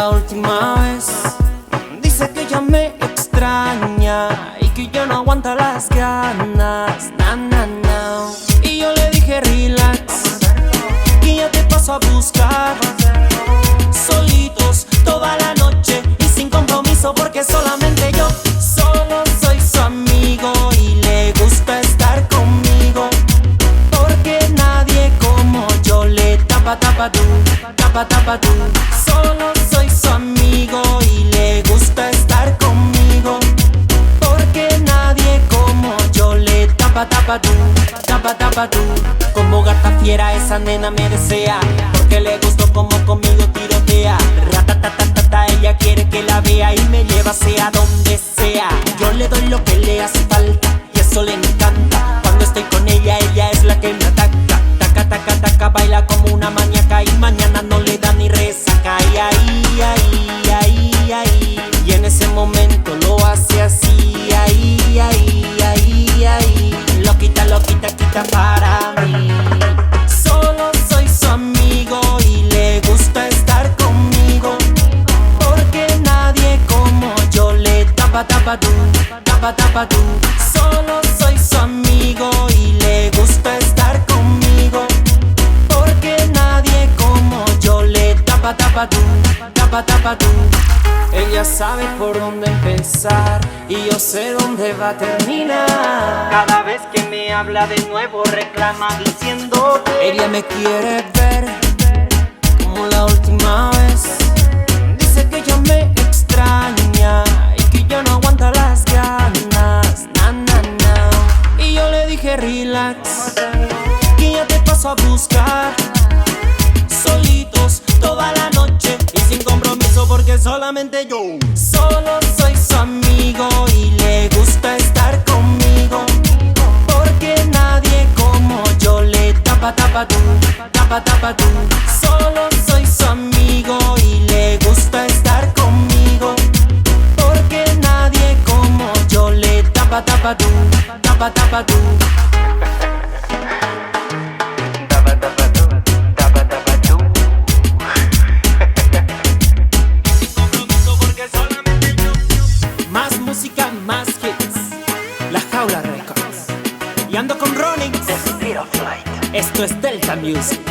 la última vez. Dice que ya me extraña y que ya no aguanta las ganas. Na, na, na. Y yo le dije relax, que ya te paso a buscar. Solitos toda la noche y sin compromiso, porque solamente yo solo soy su amigo y le gusta estar conmigo, porque nadie como yo le tapa tú, tapa tú. Solo soy su amigo y le gusta estar conmigo, porque nadie como yo le tapa tú, tapa tú. Como gata fiera esa nena me desea, porque le gustó como conmigo tirotea. Ratatatata, ella quiere que la vea y me lleva sea donde sea. Yo le doy lo que le hace falta y eso le encanta. Cuando estoy con ella, ella es la que me ataca. Taca, baila como una maníaca y mañana no le da ni resaca. Y ahí, y en ese momento lo hace así. Ahí, loquita, quita para mí. Solo soy su amigo y le gusta estar conmigo, porque nadie como yo le tapa tú. Solo soy su amigo y le gusta estar conmigo, porque nadie como yo le tapa tú. Ella sabe por dónde empezar y yo sé dónde va a terminar. Cada vez que me habla de nuevo reclama diciendo que ella me quiere ver como la última vez. Dice que ya me extraña y que ya no aguanta las ganas. Na, na, na. Y yo le dije relax, que ya te paso a buscar. Solitos toda la noche y sin compromiso, porque solamente yo solo soy su amigo y le gusta estar conmigo, porque nadie como yo le tapa tú. Solo soy su amigo y le gusta estar conmigo, porque nadie como yo le tapa tú. Más música, más hits. La Jaula Records. Y ando con Ronix. The Speed of Light. Esto es Delta Music.